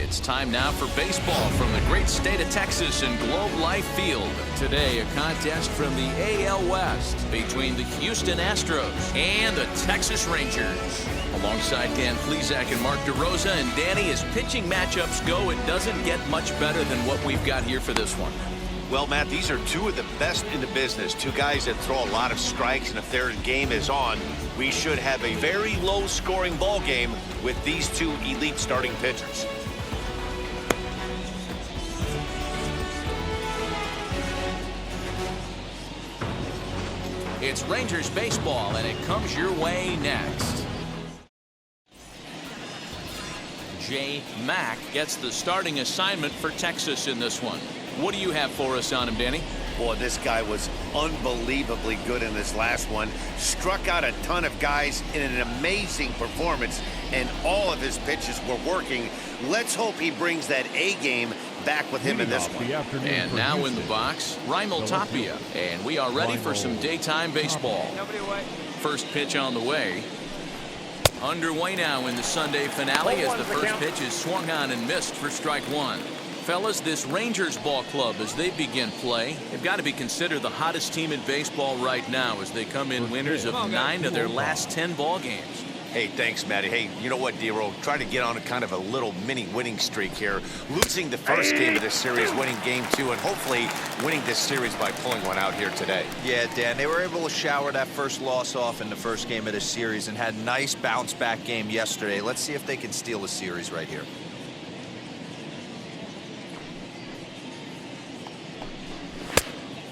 It's time now for baseball from the great state of Texas and Globe Life Field. Today, a contest from the AL West between the Houston Astros and the Texas Rangers. Alongside Dan Plesac and Mark DeRosa, and Danny, as pitching matchups go, it doesn't get much better than what we've got here for this one. Well, Matt, these are two of the best in the business. Two guys that throw a lot of strikes, and if their game is on, we should have a very low-scoring ball game with these two elite starting pitchers. It's Rangers baseball, and it comes your way next. Jay Mack gets the starting assignment for Texas in this one. What do you have for us on him, Danny? Boy, this guy was unbelievably good in this last one. Struck out a ton of guys in an amazing performance, and all of his pitches were working. Let's hope he brings that A game back with him in this one. And now in the box, Raimel Tapia, and we are ready for some daytime baseball. First pitch on the way. Underway now in the Sunday finale as the first pitch is swung on and missed for strike one. Fellas, this Rangers ball club, as they begin play, they've got to be considered the hottest team in baseball right now as they come in winners of 9 of their last 10 ball games. Hey, thanks, Matty. Hey, you know what, D-Roll? Try to get on a kind of a little mini winning streak here. Losing the first game of this series, winning game 2, and hopefully winning this series by pulling one out here today. Yeah, Dan, they were able to shower that first loss off in the first game of this series and had a nice bounce-back game yesterday. Let's see if they can steal the series right here.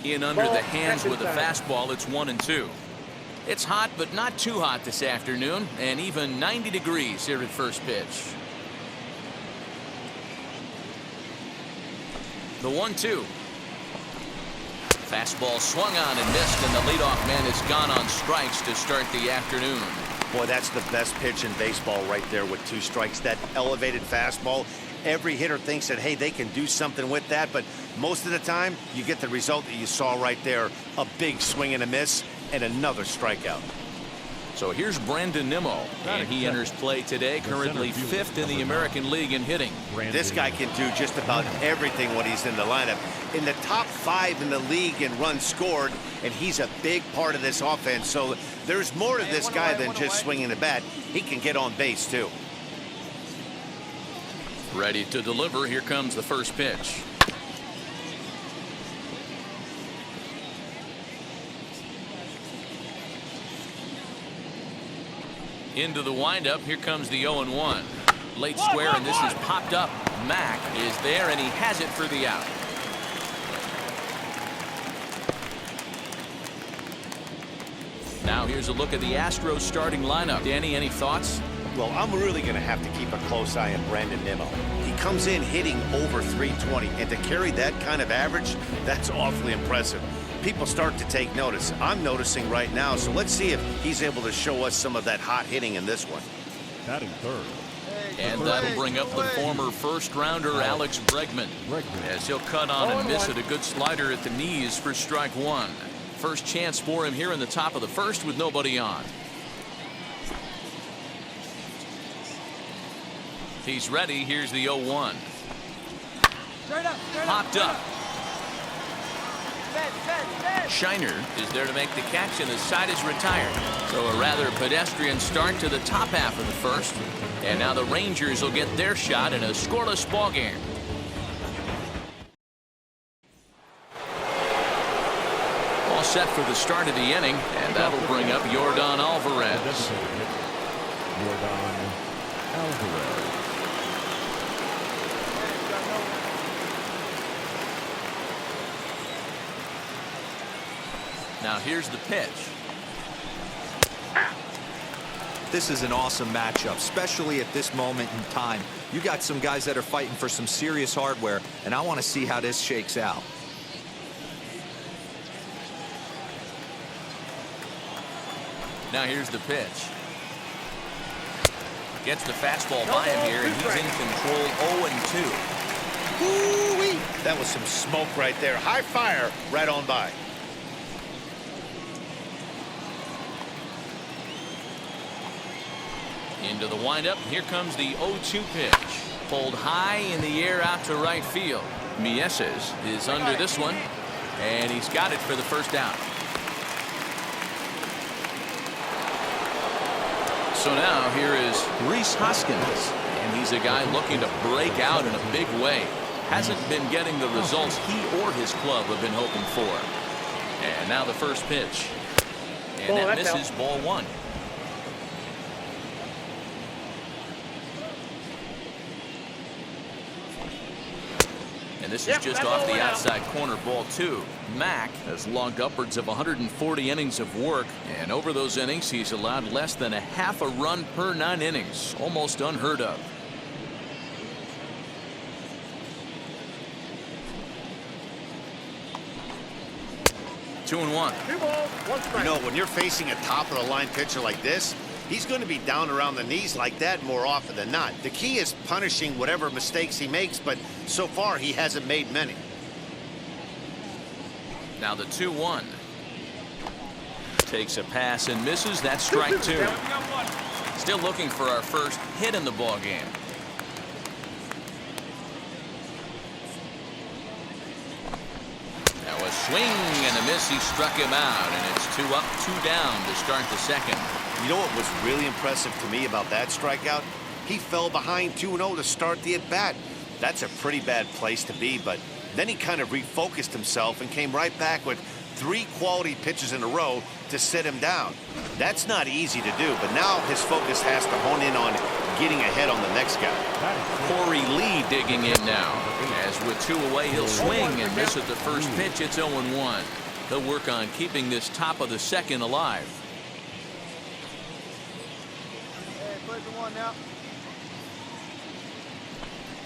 In under the hands with a fastball, it's 1-2. It's hot, but not too hot this afternoon, and even 90 degrees here at first pitch. The 1-2. Fastball swung on and missed, and the leadoff man has gone on strikes to start the afternoon. Boy, that's the best pitch in baseball right there with 2 strikes. That elevated fastball. Every hitter thinks that, hey, they can do something with that, but most of the time, you get the result that you saw right there. A big swing and a miss, and another strikeout. So here's Brandon Nimmo, and he enters play today, currently 5th in the American League in hitting. This guy can do just about everything when he's in the lineup. In the top 5 in the league in runs scored, and he's a big part of this offense. So there's more to this guy than just swinging the bat. He can get on base, too. Ready to deliver. Here comes the first pitch. Into the windup. Here comes the 0-1. Late square, and this is popped up. Mack is there, and he has it for the out. Now here's a look at the Astros starting lineup. Danny, any thoughts? Well, I'm really going to have to keep a close eye on Brandon Nimmo. He comes in hitting over 320, and to carry that kind of average, that's awfully impressive. People start to take notice. I'm noticing right now, so let's see if he's able to show us some of that hot hitting in this one. Batting third. And that'll bring up the former first-rounder Alex Bregman, as he'll cut on and miss it. A good slider at the knees for strike one. First chance for him here in the top of the first with nobody on. He's ready. Here's the 0-1. Popped up. Shiner is there to make the catch, and the side is retired. So a rather pedestrian start to the top half of the first. And now the Rangers will get their shot in a scoreless ball game. All set for the start of the inning, and that'll bring up Yordan Alvarez. Yordan Alvarez. Now here's the pitch. This is an awesome matchup, especially at this moment in time. You got some guys that are fighting for some serious hardware, and I want to see how this shakes out. Now here's the pitch. Gets the fastball by him here, and he's in control. 0-2. Woo-wee. That was some smoke right there. High fire right on by. Into the windup. Here comes the 0-2 pitch. pulled high in the air out to right field. Mieses is under this one, and he's got it for the first down. So now here is Rhys Hoskins, and he's a guy looking to break out in a big way. Hasn't been getting the results he or his club have been hoping for. And now the first pitch. And that misses, ball one. And this is just off the outside corner, ball two. Mack has logged upwards of 140 innings of work, and over those innings he's allowed less than a half a run per 9 innings. Almost unheard of. Two and one. You know, when you're facing a top-of-the-line pitcher like this, he's going to be down around the knees like that more often than not. The key is punishing whatever mistakes he makes, but so far he hasn't made many. Now the 2-1. Takes a pass and misses. That's strike two. Still looking for our first hit in the ball game. Now a swing and a miss. He struck him out, and it's 2 up, 2 down to start the second. You know what was really impressive to me about that strikeout? He fell behind 2-0 to start the at-bat. That's a pretty bad place to be, but then he kind of refocused himself and came right back with 3 quality pitches in a row to sit him down. That's not easy to do, but now his focus has to hone in on getting ahead on the next guy. Corey Lee digging in now. As with 2 away, he'll swing and miss at the first pitch. It's 0-1. He'll work on keeping this top of the second alive.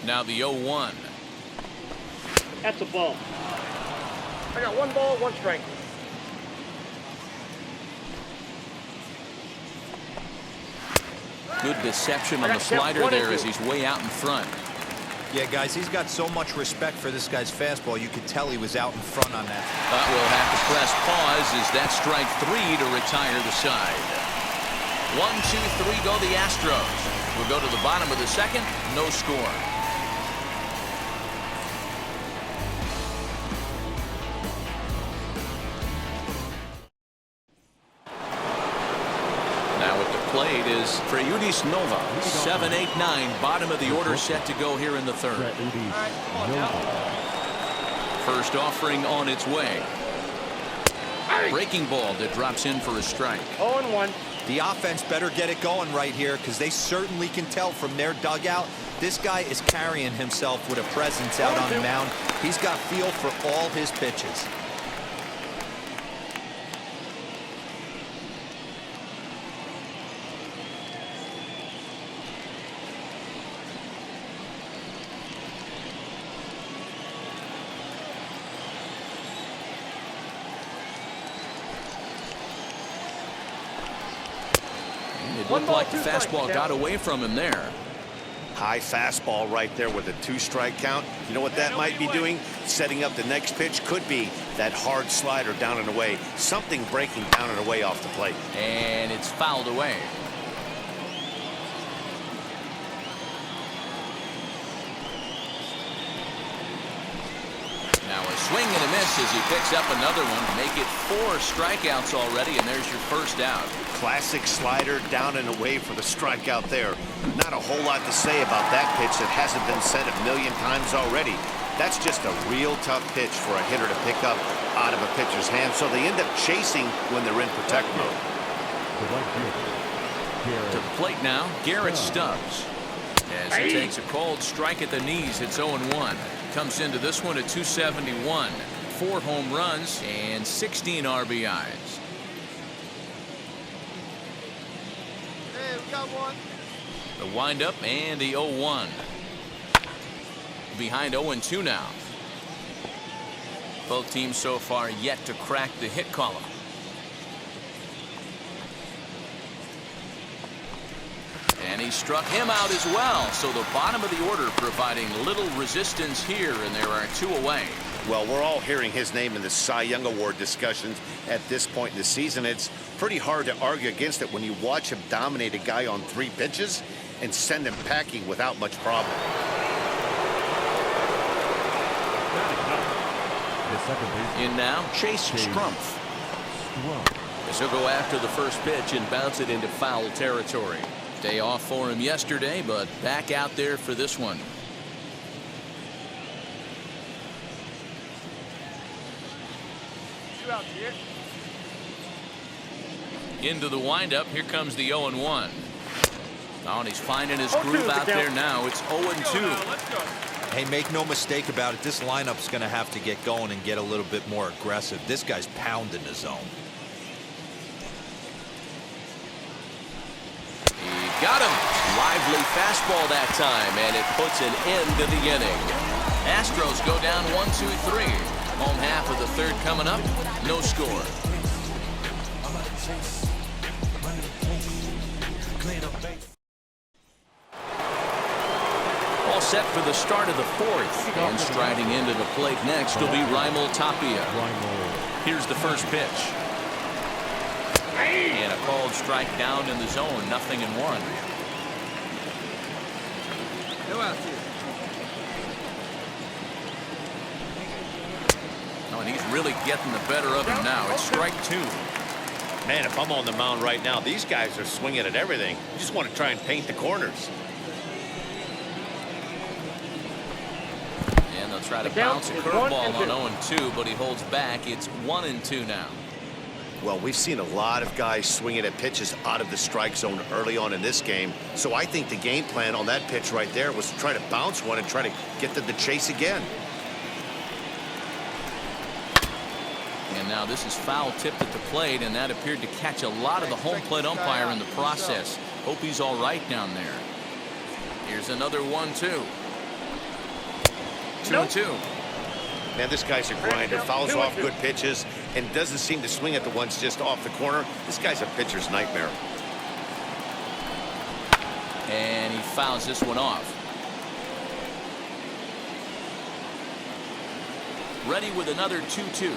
Now the 0-1. That's a ball. I got 1 ball, 1 strike. Good deception on the slider there as he's way out in front. Yeah, guys, he's got so much respect for this guy's fastball. You could tell he was out in front on that. But we'll have to press pause as that strike 3 to retire the side. 1, 2, 3 go the Astros. We'll go to the bottom of the second. No score. Plate is Freudis Nova. 7, 8, 9. Bottom of the order set to go here in the third. First offering on its way. Breaking ball that drops in for a strike. 0-1. The offense better get it going right here because they certainly can tell from their dugout this guy is carrying himself with a presence out on the mound. He's got feel for all his pitches. It looked like the fastball got away from him there. High fastball right there with a 2-strike count. You know what that might be doing? Setting up the next pitch. Could be that hard slider down and away. Something breaking down and away off the plate. And it's fouled away. Now a swing and a miss as he picks up another one. Make it 4 strikeouts already, and there's your first out. Classic slider down and away for the strikeout there. Not a whole lot to say about that pitch that hasn't been said a million times already. That's just a real tough pitch for a hitter to pick up out of a pitcher's hand, so they end up chasing when they're in protect mode. To the plate now, Garrett Stubbs. As he takes a cold strike at the knees, it's 0-1. Comes into this one at 271. 4 home runs and 16 RBIs. The windup and the 0-1. Behind 0-2 now. Both teams so far yet to crack the hit column. And he struck him out as well. So the bottom of the order providing little resistance here, and there are 2 away. Well, we're all hearing his name in the Cy Young Award discussions at this point in the season. It's pretty hard to argue against it when you watch him dominate a guy on 3 pitches and send him packing without much problem. The second baseman. In now, Chase Strumpf. As he'll go after the first pitch and bounce it into foul territory. Day off for him yesterday, but back out there for this one. Into the windup. Here comes the 0-1. Oh, and he's finding his groove out there now. It's 0-2. Hey, make no mistake about it. This lineup's going to have to get going and get a little bit more aggressive. This guy's pounding the zone. He got him. Lively fastball that time, and it puts an end to the inning. Astros go down 1-2-3. Home half of the third coming up. No score. All set for the start of the fourth. And striding into the plate next will be Rangers Tapia. Here's the first pitch. And a called strike down in the zone. 0-1. Oh, and he's really getting the better of him now. It's strike 2. Man, if I'm on the mound right now, these guys are swinging at everything. You just want to try and paint the corners. And they'll try to bounce a curveball on 0-2, but he holds back. It's 1-2 now. Well, we've seen a lot of guys swinging at pitches out of the strike zone early on in this game. So I think the game plan on that pitch right there was to try to bounce one and try to get them to chase again. And now this is foul tipped at the plate, and that appeared to catch a lot of the home plate umpire in the process. Hope he's all right down there. Here's another 1-2. 2-2. Man, this guy's a grinder. Fouls off good pitches and doesn't seem to swing at the ones just off the corner. This guy's a pitcher's nightmare. And he fouls this one off. Ready with another 2-2.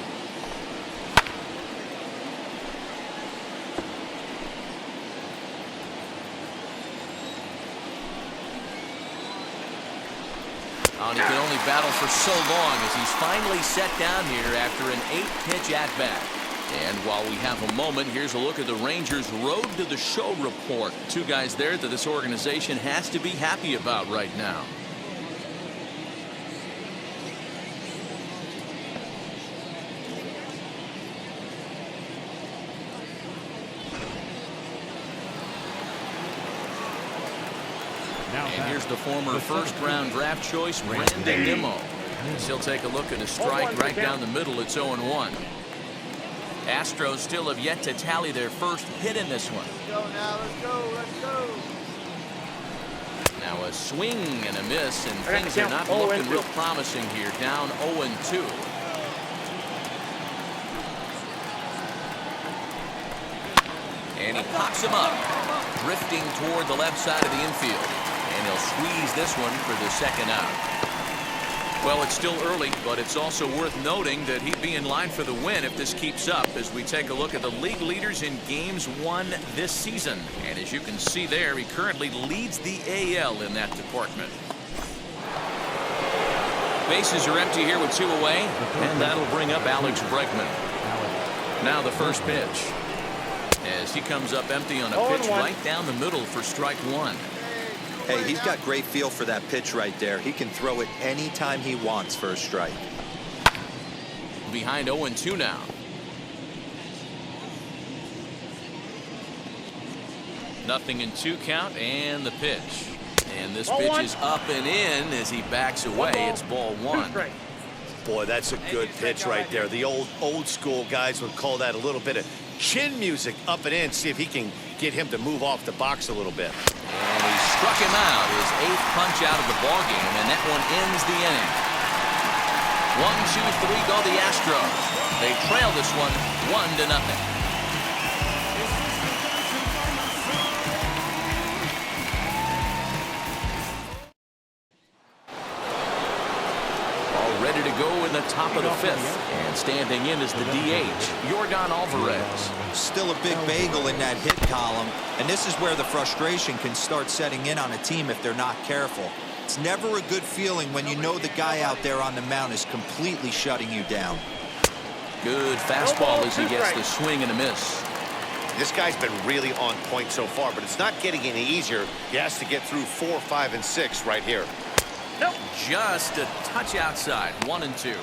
Oh, and he can only battle for so long as he's finally set down here after an 8-pitch at-bat. And while we have a moment, here's a look at the Rangers' road to the show report. Two guys there that this organization has to be happy about right now. And here's the former first-round draft choice, Brandon Nimmo. He'll take a look at a strike right down the middle. It's 0-1. Astros still have yet to tally their first hit in this one. Now a swing and a miss, and things are not looking real promising here. Down 0-2. And he pops him up, drifting toward the left side of the infield. And he'll squeeze this one for the second out. Well, it's still early, but it's also worth noting that he'd be in line for the win if this keeps up as we take a look at the league leaders in games won this season. And as you can see there, he currently leads the AL in that department. Bases are empty here with 2 away, and that'll bring up Alex Bregman. Now the first pitch. As he comes up empty on a pitch right down the middle for strike 1. Hey, he's got great feel for that pitch right there. He can throw it anytime he wants for a strike. Behind 0-2 now. Nothing in 2 count, and the pitch. And this pitch is up and in as he backs away. It's ball 1. Boy, that's a good pitch right there. The old school guys would call that a little bit of chin music up and in. See if he can get him to move off the box a little bit. And he struck him out, his 8th punch out of the ballgame, and that one ends the inning. 1, 2, 3 go the Astros. They trail this one 1-0. Ready to go in the top of the 5th, and standing in is the DH, Yordan Alvarez. Still a big bagel in that hit column, and this is where the frustration can start setting in on a team if they're not careful. It's never a good feeling when you know the guy out there on the mound is completely shutting you down. Good fastball as he gets the swing and a miss. This guy's been really on point so far, but it's not getting any easier. He has to get through 4, 5, and 6 right here. Nope. Just a touch outside, 1 and 2.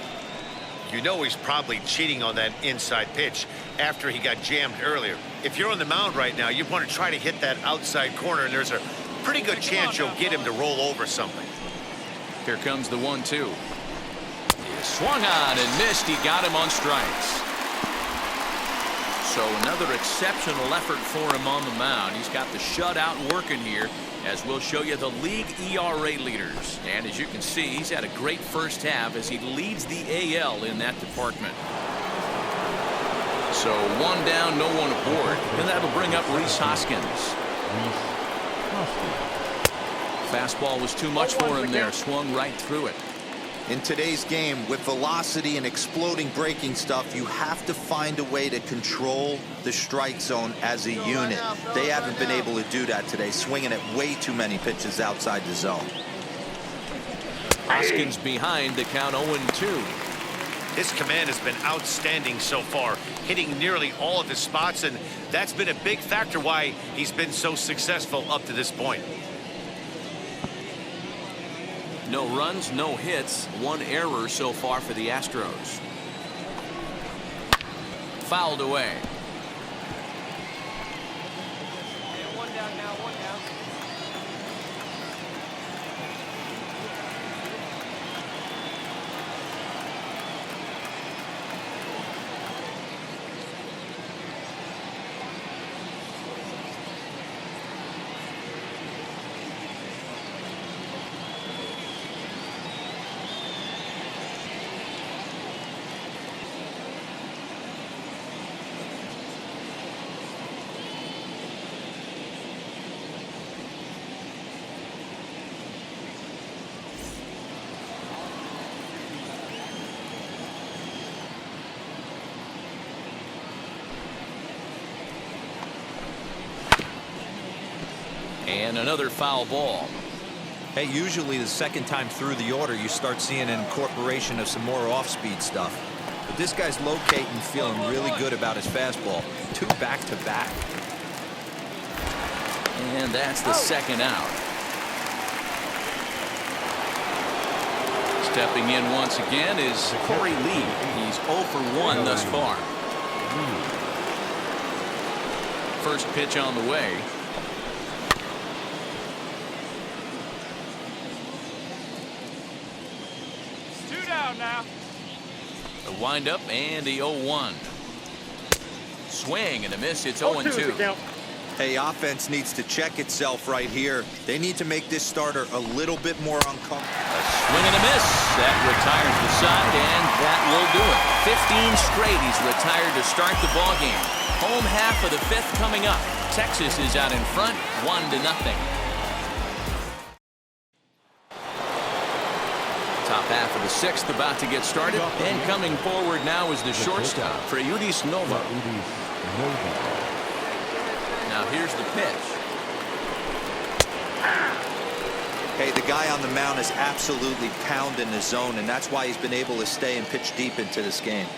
You know he's probably cheating on that inside pitch after he got jammed earlier. If you're on the mound right now, you want to try to hit that outside corner, and there's a pretty good chance you'll get him to roll over something. Here comes the 1-2. He swung on and missed. He got him on strikes. So another exceptional effort for him on the mound. He's got the shutout working here, as we'll show you the league ERA leaders. And as you can see, he's had a great first half as he leads the AL in that department. So 1 down, no one aboard, and that'll bring up Rhys Hoskins. Fastball was too much for him there, swung right through it. In today's game, with velocity and exploding breaking stuff, you have to find a way to control the strike zone as a unit. They haven't been able to do that today, swinging at way too many pitches outside the zone. Hoskins behind, the count 0-2. His command has been outstanding so far, hitting nearly all of his spots, and that's been a big factor why he's been so successful up to this point. No runs, no hits, 1 error so far for the Astros. Fouled away. 1 down now, 1 down. And another foul ball. Hey, usually the second time through the order, you start seeing an incorporation of some more off-speed stuff. But this guy's locating, feeling really good about his fastball. 2 back-to-back. And that's the second out. Stepping in once again is Corey Lee. He's 0 for 1 thus far. First pitch on the way. Now. The windup and the 0-1. Swing and a miss. It's 0-2. Hey, offense needs to check itself right here. They need to make this starter a little bit more uncomfortable. A swing and a miss. That retires the side, and that will do it. 15 straight he's retired to start the ball game. Home half of the 5th coming up. Texas is out in front, 1-0. Top half of the 6th about to get started, and coming forward now is the shortstop, Freyudis Nova. Now here's the pitch. Hey, the guy on the mound is absolutely pounding the zone, and that's why he's been able to stay and pitch deep into this game.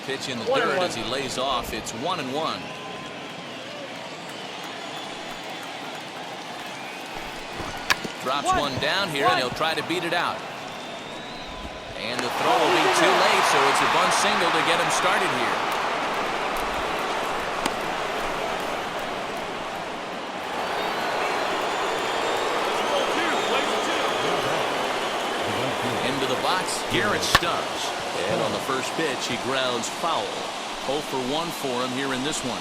Pitch in the 3rd as he lays off. It's 1-1. Drops one down here, and he'll try to beat it out. And the throw will be too late, so it's a bunt single to get him started here. Into the box, Garrett Stubbs. And on the first pitch, he grounds foul. 0 for 1 for him here in this one.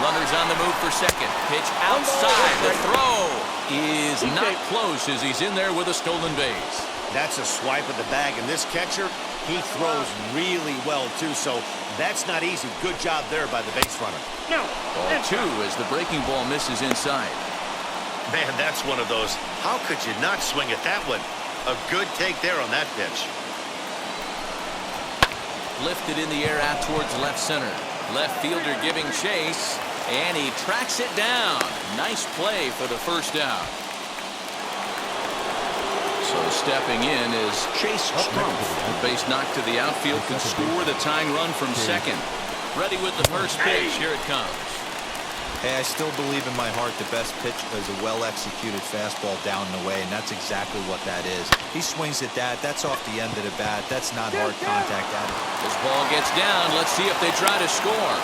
Runners on the move for second. Pitch outside. The throw is not close as he's in there with a stolen base. That's a swipe of the bag, and this catcher, He throws really well, too, so that's not easy. Good job there by the base runner. No. Ball 2 as the breaking ball misses inside. Man, that's one of those. How could you not swing at that one? A good take there on that pitch. Lifted in the air out towards left center. Left fielder giving chase, and he tracks it down. Nice play for the first out. So stepping in is Chase Strumpf. The base knock to the outfield could score the tying run from second. Ready with the first pitch. Here it comes. Hey, I still believe in my heart the best pitch is a well-executed fastball down and away, and that's exactly what that is. He swings at that. That's off the end of the bat. That's not hard contact at it. This ball gets down. Let's see if they try to score.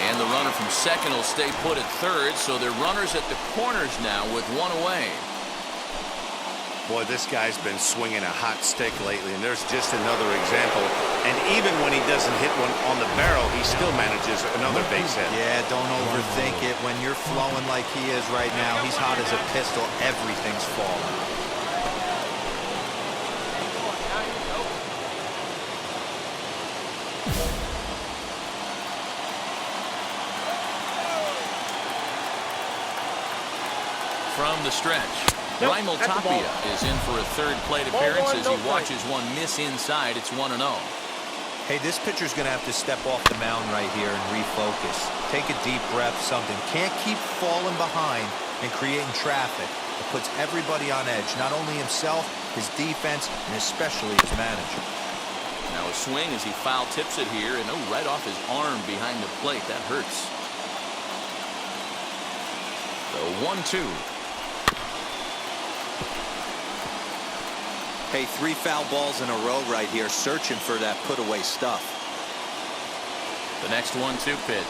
And the runner from second will stay put at third, so they're runners at the corners now with one away. Boy, this guy's been swinging a hot stick lately, and there's just another example. And even when he doesn't hit one on the barrel, he still manages another base hit. Yeah, don't overthink it. When you're flowing like he is right now, he's hot as a pistol. Everything's falling. From the stretch. Rangers Tapia is in for a third plate appearance as he watches one miss inside. It's 1-0. Hey, this pitcher's going to have to step off the mound right here and refocus. Take a deep breath, something. Can't keep falling behind and creating traffic. It puts everybody on edge, not only himself, his defense, and especially his manager. Now a swing as he foul tips it here, and right off his arm behind the plate. That hurts. The 1-2. Hey, 3 foul balls in a row right here, searching for that put-away stuff. The next 1-2 pitch.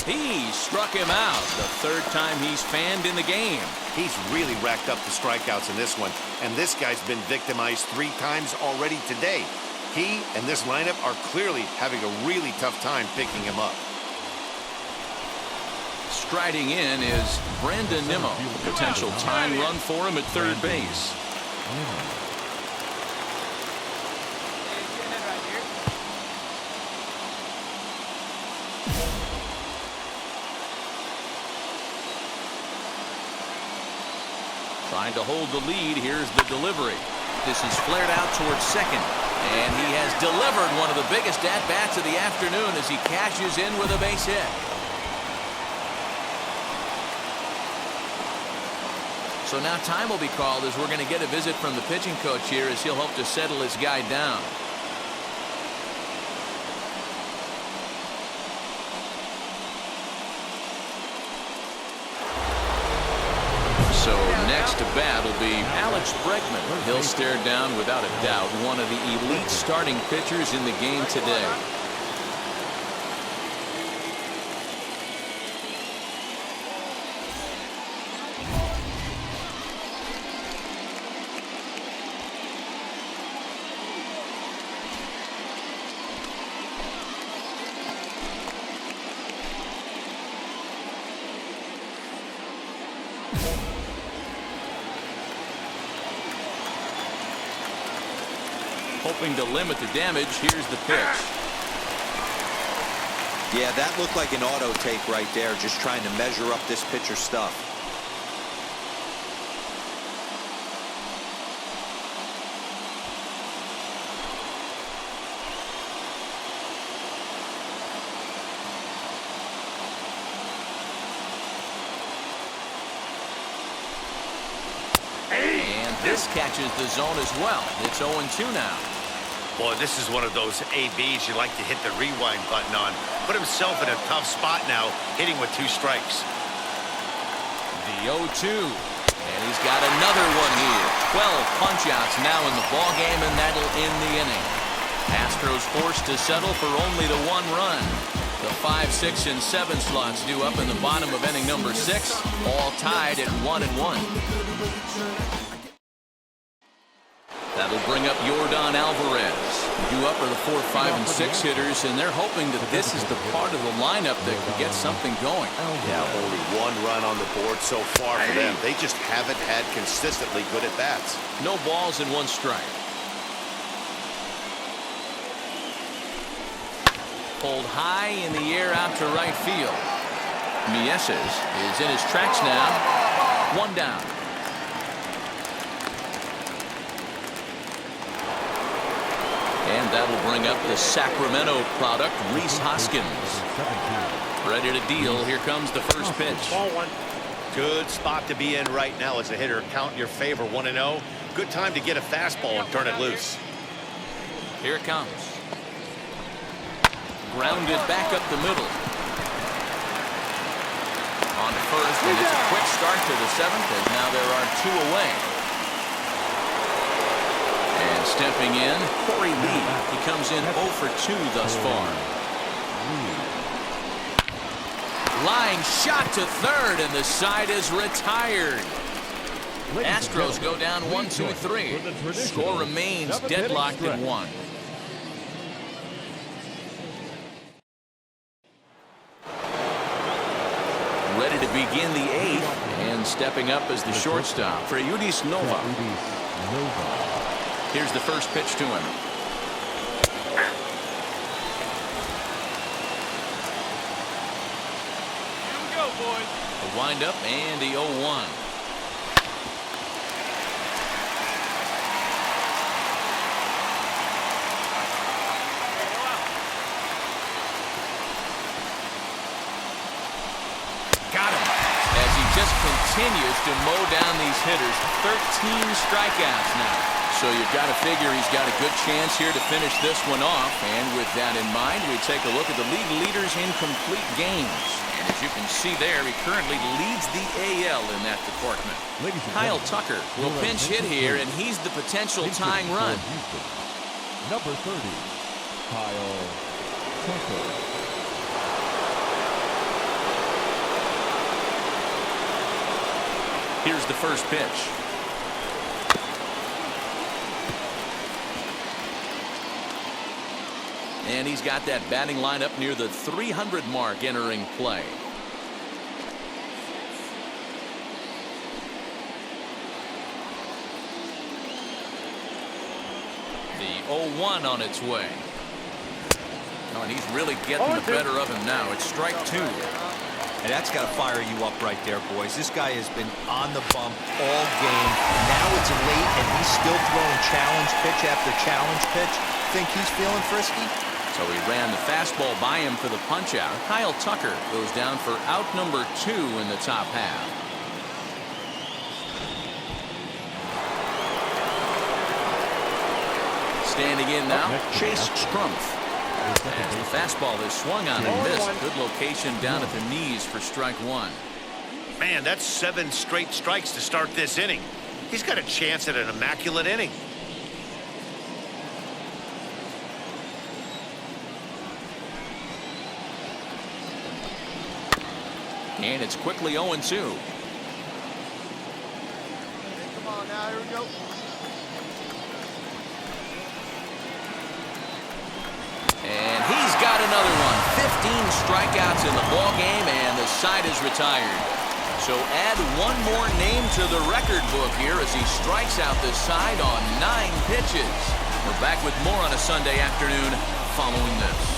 He struck him out. The third time he's fanned in the game. He's really racked up the strikeouts in this one, and this guy's been victimized 3 times already today. He and this lineup are clearly having a really tough time picking him up. Striding in is Brandon Nimmo. Potential tying run for him at third base. Trying to hold the lead. Here's the delivery. This is flared out towards second. And he has delivered one of the biggest at-bats of the afternoon as he cashes in with a base hit. So now time will be called as we're going to get a visit from the pitching coach here as he'll hope to settle his guy down. So next to bat will be Alex Bregman. He'll stare down without a doubt one of the elite starting pitchers in the game today. Hoping to limit the damage. Here's the pitch. Yeah, that looked like an auto take right there, just trying to measure up this pitcher's stuff. And this catches the zone as well. It's 0-2 now. Boy, this is one of those ABs you like to hit the rewind button on. Put himself in a tough spot now, hitting with 2 strikes. The 0-2. And he's got another one here. 12 punch-outs now in the ballgame, and that'll end the inning. Astros forced to settle for only the 1 run. The 5, 6, and 7 slots due up in the bottom of inning number 6, all tied at 1-1. That'll bring up Yordan Alvarez. Due up are the 4, 5, and 6 hitters, and they're hoping that this is the part of the lineup that can get something going. Yeah, only 1 run on the board so far for them. They just haven't had consistently good at bats. No balls and 1 strike. Pulled high in the air out to right field. Mieses is in his tracks now. 1 down. And that'll bring up the Sacramento product, Rhys Hoskins. Ready to deal. Here comes the first pitch. Ball 1. Good spot to be in right now as a hitter. Count in your favor, 1-0. Good time to get a fastball and turn it loose. Here it comes. Grounded back up the middle. On to first, and it's a quick start to the 7th, and now there are 2 away. And stepping in, Corey Lee. He comes in 0 for 2 thus far. Line shot to third, and the side is retired. Astros go down 1-2-3. Score remains deadlocked at 1. Ready to begin the 8th, and stepping up as the shortstop for Yudis Nova. Here's the first pitch to him. Here we go, boys. The windup and the 0-1. Got him. As he just continues to mow down these hitters. 13 strikeouts now. So you've got to figure he's got a good chance here to finish this one off. And with that in mind, we take a look at the league leaders in complete games. And as you can see there, he currently leads the AL in that department. Kyle Tucker will pinch hit here, and he's the potential tying run. Number 30, Kyle Tucker. Here's the first pitch. And he's got that batting lineup near the 300 mark entering play. The 0-1 on its way. Oh, and he's really getting the better of him now. It's strike 2. And that's got to fire you up right there, boys. This guy has been on the bump all game. Now it's late, and he's still throwing challenge pitch after challenge pitch. Think he's feeling frisky? So he ran the fastball by him for the punch-out. Kyle Tucker goes down for out number 2 in the top half. Standing in now, Chase Strumpf. As the fastball is swung on and missed. Good location down at the knees for strike 1. Man, that's 7 straight strikes to start this inning. He's got a chance at an immaculate inning. And it's quickly 0-2. Come on now, here we go. And he's got another one. 15 strikeouts in the ball game, and the side is retired. So add one more name to the record book here as he strikes out the side on 9 pitches. We're back with more on a Sunday afternoon following this.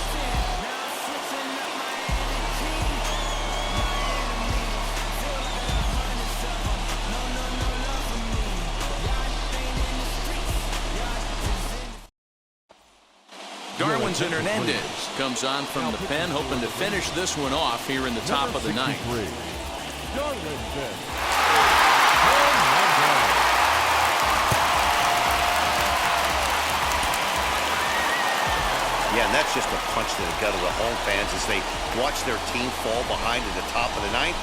Darwinzon Hernandez comes on from the pen, hoping to finish this one off here in the top of the 9th. Yeah, and that's just a punch to the gut of the home fans as they watch their team fall behind in the top of the 9th.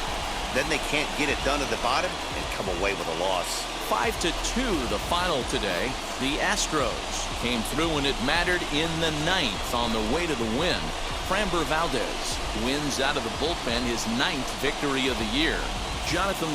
Then they can't get it done at the bottom and come away with a loss. 5-2 the final today. The Astros came through when it mattered in the 9th on the way to the win. Framber Valdez wins out of the bullpen his 9th victory of the year. Jonathan